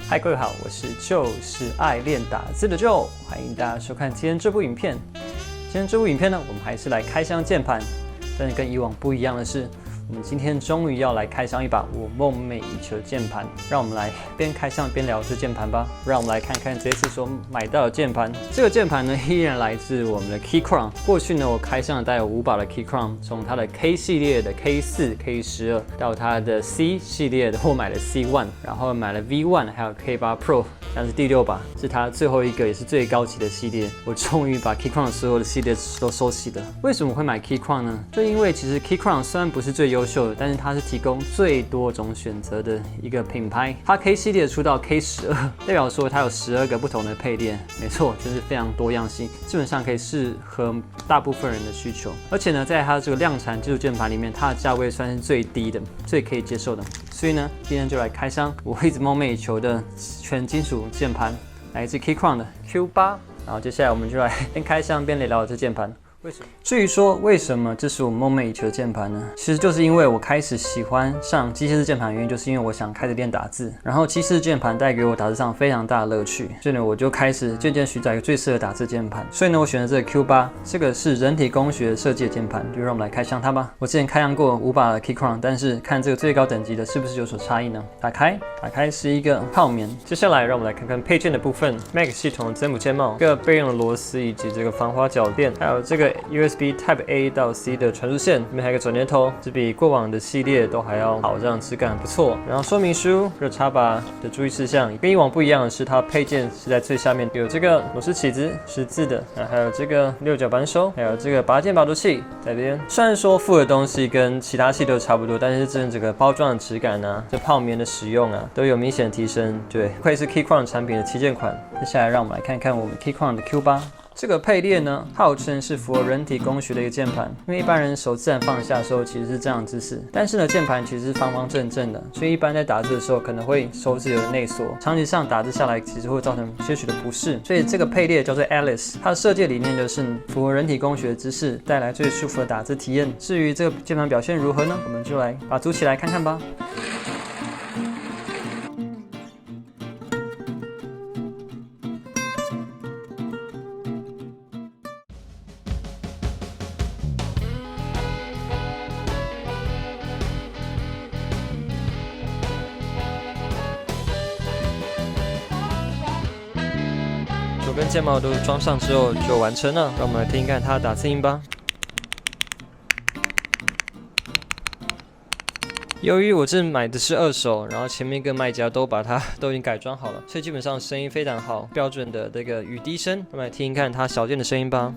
嗨，各位好，我是就是爱练打字的 Joe， 欢迎大家收看今天这部影片。今天这部影片呢，我们还是来开箱键盘，但是跟以往不一样的是，我们今天终于要来开箱一把我梦寐以求的键盘。让我们来边开箱边聊这键盘吧。让我们来看看这次所买到的键盘。这个键盘呢，依然来自我们的 Keychron。过去呢，我开箱了大概有5把的 Keychron， 从它的 K 系列的 K4、K12 到它的 C 系列的，我买了 C1， 然后买了 V1， 还有 K8 Pro。但是第6把是它最后一个也是最高级的系列，我终于把 Keychron 所有的系列都收齐了。为什么会买 Keychron 呢？就因为其实 Keychron 虽然不是最优秀的，但是它是提供最多种选择的一个品牌。它 K 系列出到 K12， 代表说它有12个不同的配列，没错，就是非常多样性，基本上可以适合大部分人的需求。而且呢，在它这个量产技术键盘里面，它的价位算是最低的，最可以接受的。所以呢，今天就来开箱我一直梦寐以求的全金属键盘，来自 Keychron 的 Q8。然后接下来我们就来边开箱边聊这键盘。至于说为什么这是我梦寐以求的键盘呢？其实就是因为我开始喜欢上机械式键盘的原因，就是因为我想开始练打字，然后机械式键盘带给我打字上非常大的乐趣，所以呢，我就开始渐渐寻找一个最适合打字键盘。所以呢，我选了这个 Q8， 这个是人体工学设计的键盘，就让我们来开箱它吧。我之前开箱过5把的 Keychron， 但是看这个最高等级的是不是有所差异呢？打开是一个泡棉。接下来让我们来看看配件的部分 ，Mac 系统的真母键帽，一个备用的螺丝以及这个防滑脚垫，还有这个 USB Type A 到 C 的传输线，这边还有一个转接头，这比过往的系列都还要好，这样质感很不错。然后说明书、热插拔的注意事项，跟以往不一样的是，它配件是在最下面有这个螺丝起子，10字的，还有这个6角扳手，还有这个拔键拔出器在这边。虽然说附的东西跟其他系都差不多，但是整个包装的质感啊，这泡棉的使用啊，都有明显提升。对，不愧是 Keychron 产品的旗舰款。接下来让我们来看看我们 Keychron 的 Q8。这个配列呢，号称是符合人体工学的一个键盘，因为一般人手自然放下的时候其实是这样的姿势，但是呢，键盘其实是方方正正的，所以一般在打字的时候可能会手指有内缩，长期上打字下来其实会造成些许的不适，所以这个配列叫做 Alice， 它的设计理念就是符合人体工学的姿势，带来最舒服的打字体验。至于这个键盘表现如何呢？我们就来把它组起来看看吧。手跟键帽都装上之后就完成了，让我们来听听看它的打字音吧。由于我这买的是2手，然后前面一个卖家都已经改装好了，所以基本上声音非常好，标准的这个雨滴声。我们来听听看它小键的声音吧。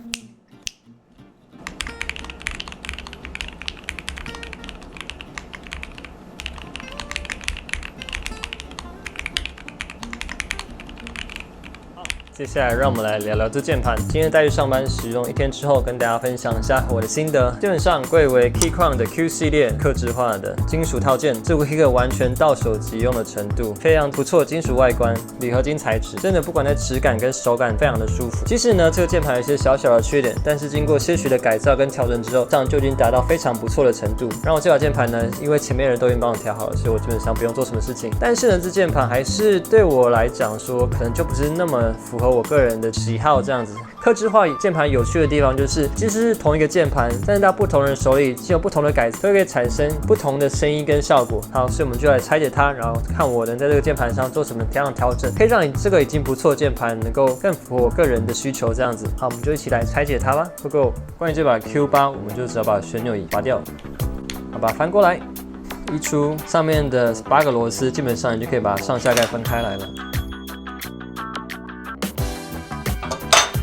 接下来让我们来聊聊这键盘。今天带去上班使用1天之后，跟大家分享一下我的心得。基本上贵为 Keychron 的 Q 系列客制化的金属套件，这是一个完全到手即用的程度，非常不错的金属外观，铝合金材质，真的不管在质感跟手感非常的舒服。即使呢这个键盘有一些小小的缺点，但是经过些许的改造跟调整之后，这样就已经达到非常不错的程度。然后我这把键盘呢，因为前面人都已经帮我调好了，所以我基本上不用做什么事情。但是呢，这键盘还是对我来讲说，可能就不是那么符合我个人的喜好这样子。客制化键盘有趣的地方就是，即使是同一个键盘，但是到不同人手里，经有不同的改造，都可以产生不同的声音跟效果。好，所以我们就来拆解它，然后看我能在这个键盘上做什么调整，可以让你这个已经不错的键盘能够更符合我个人的需求这样子。好，我们就一起来拆解它吧。不过关于这把 Q8， 我们就只要把旋钮椅拔掉，好，把它翻过来，移除上面的8个螺丝，基本上你就可以把上下盖分开来了。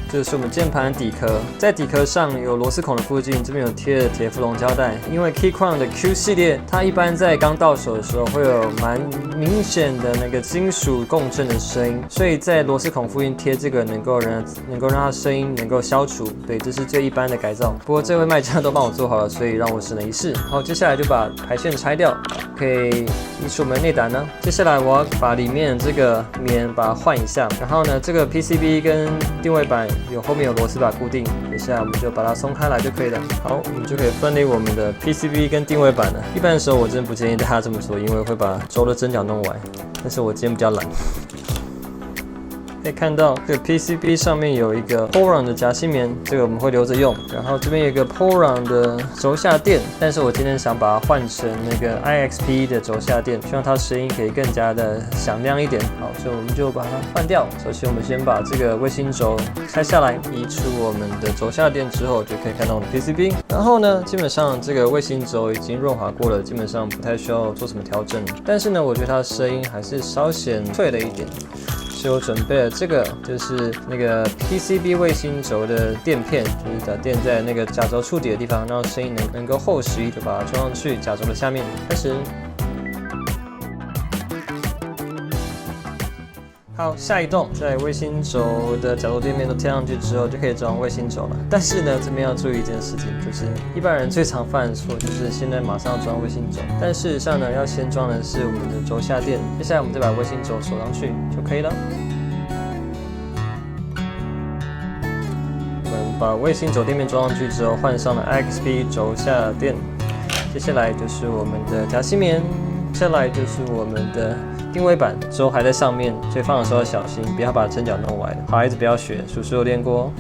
这是我们键盘的底壳，在底壳上有螺丝孔的附近，这边有贴的铁氟龙胶带。因为 Keychron 的 Q 系列，它一般在刚到手的时候会有蛮明显的那个金属共振的声音，所以在螺丝孔附近贴这个能够让它声音能够消除。对，这是最一般的改造。不过这位卖家都帮我做好了，所以让我只能一试。好，接下来就把排线拆掉，可以移除我们的内胆呢。接下来我要把里面这个棉把它换一下，然后呢，这个 PCB 跟定位板后面有螺丝把固定，接下来我们就把它松开来就可以了。好，我们就可以分离我们的 PCB 跟定位板了。一般的时候我真的不建议大家这么做，因为会把轴的针脚弄歪。但是我今天比较懒。可以看到这个 PCB 上面有一个 Poron 的夹心棉，这个我们会留着用。然后这边有一个 Poron 的轴下垫，但是我今天想把它换成那个 IXP 的轴下垫，希望它声音可以更加的响亮一点。好，所以我们就把它换掉。首先我们先把这个卫星轴拆下来，移出我们的轴下垫之后，就可以看到我们的 PCB。然后呢，基本上这个卫星轴已经润滑过了，基本上不太需要做什么调整。但是呢，我觉得它的声音还是稍显脆了一点。所以我准备了这个，就是那个 PCB 卫星轴的垫片，就是把垫在那个甲轴触底的地方，让声音能够厚实一点，把它装上去甲轴的下面。开始。好，下一动，在卫星轴的甲轴垫面都贴上去之后，就可以装卫星轴了。但是呢，这边要注意一件事情，就是一般人最常犯的错就是现在马上要装卫星轴，但事实上呢，要先装的是我们的轴下垫。接下来我们再把卫星轴锁上去就可以了。我们把卫星轴垫面装上去之后，换上了 IXP 轴下垫。接下来就是我们的夹心棉，接下来就是我们的定位板，轴还在上面，所以放的时候要小心，不要把针脚弄歪了。好孩子不要学，叔叔有练过。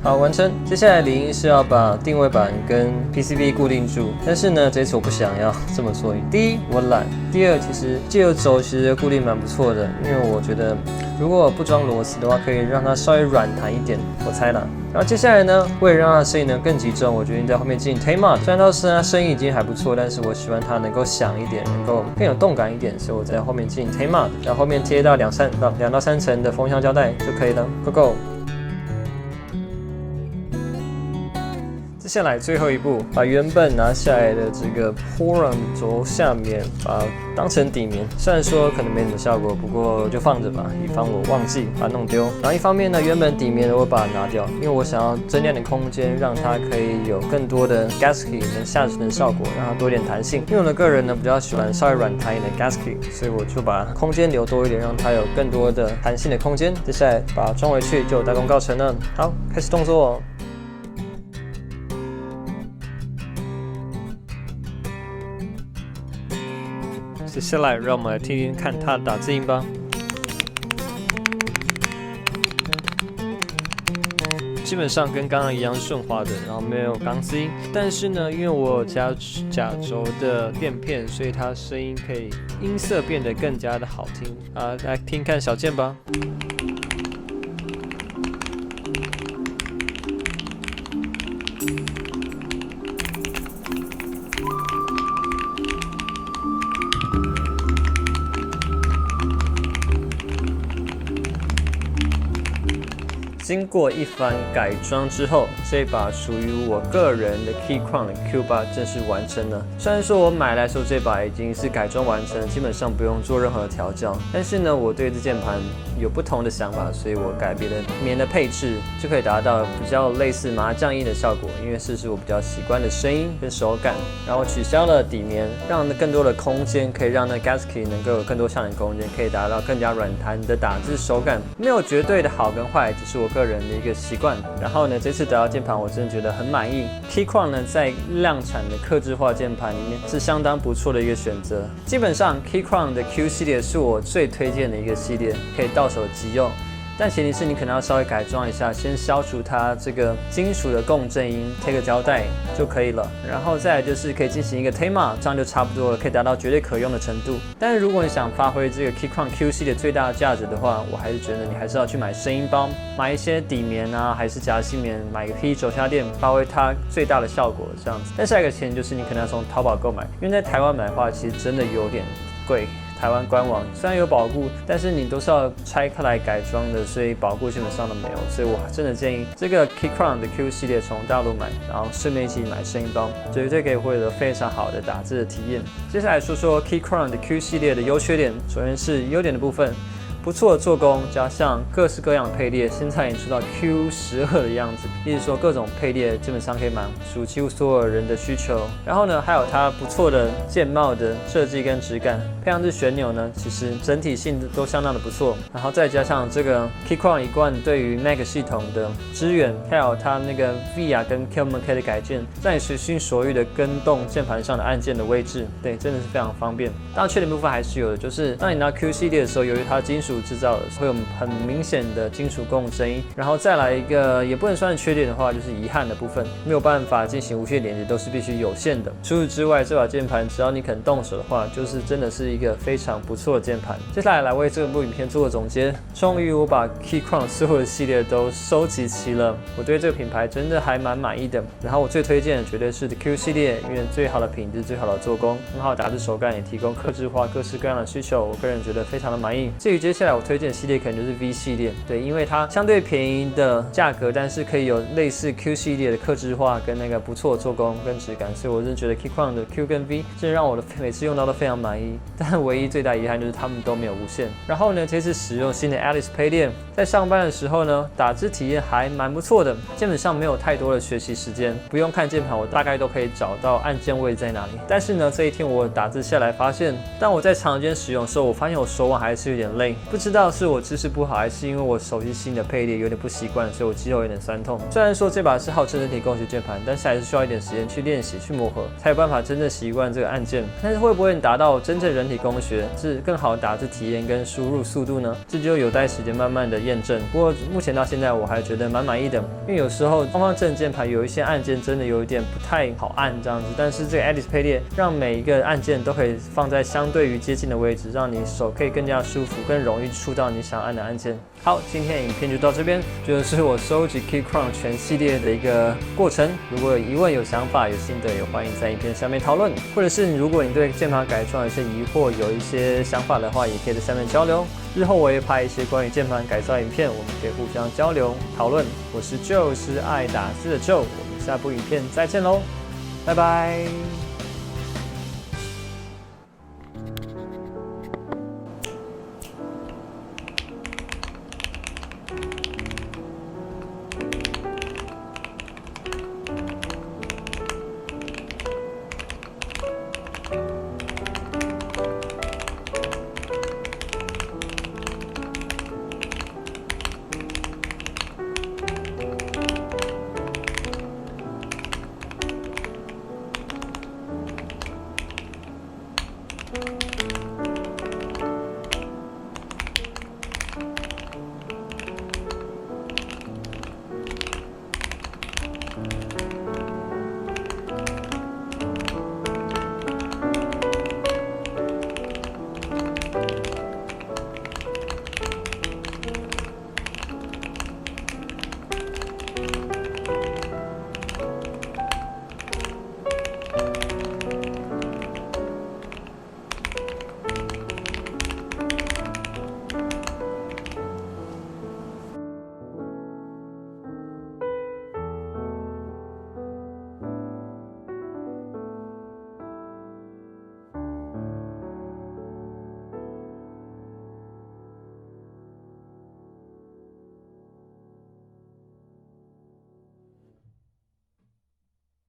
好，完成。接下来理应是要把定位板跟 PCB 固定住，但是呢，这次我不想要这么做。第一，我懒；第二，其实借由轴其实固定蛮不错的，因为我觉得如果不装螺丝的话，可以让它稍微软弹一点，我猜啦。然后接下来呢，为了让它的声音能更集中，我决定在后面进行 Tame Up。虽然它声音已经还不错，但是我喜欢它能够响一点，能够更有动感一点，所以我在后面进行 Tame Up， 然后后面贴到2到3层的封箱胶带就可以了。Go go！接下来最后一步，把原本拿下来的这个 Poron 轴下面，把它当成底棉。虽然说可能没什么效果，不过就放着吧，以防我忘记把它弄丢。然后一方面呢，原本底棉我把它拿掉，因为我想要增加点空间，让它可以有更多的 gasket 的下沉的效果，让它多一点弹性。因为我的个人呢比较喜欢稍微软弹一点的 gasket， 所以我就把空间留多一点，让它有更多的弹性的空间。接下来把它装回去，就代工告成了。好，开始动作哦。接下来，让我们来听听看它的打字音吧。基本上跟刚刚一样顺滑的，然后没有钢丝音。但是呢，因为我有加甲轴的垫片，所以它声音可以音色变得更加的好听啊！来听看小键吧。经过一番改装之后，这把属于我个人的 Keychron 的 Q8 正式完成了。虽然说我买来的时候这把已经是改装完成，基本上不用做任何的调教，但是呢，我对这键盘有不同的想法，所以我改变了棉的配置，就可以达到比较类似麻将音的效果，因为这是我比较习惯的声音跟手感。然后取消了底棉，让更多的空间可以让那 gasket 能够有更多下沉空间，可以达到更加软弹的打字手感。没有绝对的好跟坏，只是我个人的一个习惯。然后呢，这次得到键盘我真的觉得很满意。Keychron 呢，在量产的客制化键盘里面是相当不错的一个选择。基本上 Keychron 的 Q 系列是我最推荐的一个系列，可以到手即用。但前提是你可能要稍微改装一下，先消除它这个金属的共振音，贴个胶带就可以了。然后再来就是可以进行一个 Tame Up， 这样就差不多了，可以达到绝对可用的程度。但是如果你想发挥这个 Keychron Q 系列最大的价值的话，我还是觉得你还是要去买声音包，买一些底棉啊，还是夹心棉，买一批轴下垫，发挥它最大的效果这样子。但下一个前提就是你可能要从淘宝购买，因为在台湾买的话，其实真的有点贵。台湾官网虽然有保固，但是你都是要拆开来改装的，所以保固基本上都没有。所以我真的建议这个 Keychron 的 Q 系列从大陆买，然后顺便一起买声音包，绝对可以获得非常好的打字的体验。接下来说说 Keychron 的 Q 系列的优缺点，首先是优点的部分。不错的做工，加上各式各样的配列，现在已经出到 Q12的样子，意思说各种配列基本上可以满足几乎所有人的需求。然后呢，还有它不错的键帽的设计跟质感，配上这旋钮呢，其实整体性都相当的不错。然后再加上这个 Keychron 一贯对于 Mac 系统的支援，还有它那个 VIA 跟 QMK 的改件，让你随心所欲的跟动键盘上的按键的位置，对，真的是非常方便。当然缺点部分还是有的，就是当你拿 Q 系列的时候，由于它金属制造的，会有很明显的金属共振音。然后再来一个也不能算是缺点的话，就是遗憾的部分，没有办法进行无线连接，都是必须有线的。除此之外，这把键盘只要你肯动手的话，就是真的是一个非常不错的键盘。接下来为这部影片做个总结，终于我把 Keychron 所有的系列都收集齐了，我对这个品牌真的还蛮满意的。然后我最推荐的绝对是 Q 系列，因为最好的品质、最好的做工、很好的打字手感，也提供客制化各式各样的需求，我个人觉得非常的满意。至于接下来我推荐的系列，可能就是 V 系列，对，因为它相对便宜的价格，但是可以有类似 Q 系列的客制化跟那个不错的做工跟质感，所以我真的觉得 Keychron 的 Q 跟 V 真的让我每次用到都非常满意。但唯一最大遗憾就是他们都没有无线。然后呢，这次使用新的 Alice 配列，在上班的时候呢，打字体验还蛮不错的，基本上没有太多的学习时间，不用看键盘，我大概都可以找到按键位在哪里。但是呢，这一天我打字下来发现，当我在长时间使用的时候，我发现我手腕还是有点累，不知道是我姿势不好，还是因为我手机新的配列有点不习惯，所以我肌肉有点酸痛。虽然说这把是号称人体工学键盘，但是还是需要一点时间去练习、去磨合，才有办法真正习惯这个按键。但是会不会达到真正人体工学，是更好的打字体验跟输入速度呢？这就有待时间慢慢的验证。不过目前到现在我还觉得蛮满意的，因为有时候方方正键盘有一些按键真的有一点不太好按这样子，但是这个 Alice 配列让每一个按键都可以放在相对于接近的位置，让你手可以更加舒服、更容易触到你想按的按键。好，今天的影片就到这边，这就是我收集 Keychron 全系列的一个过程。如果有疑问、有想法、有心得，也欢迎在影片下面讨论，或者是如果你对键盘改装有一些疑惑、有一些想法的话，也可以在下面交流。日后我也拍一些关于键盘改造影片，我们可以互相交流讨论。我是 Joe， 是爱打字的 Joe， 我们下部影片再见喽，拜拜。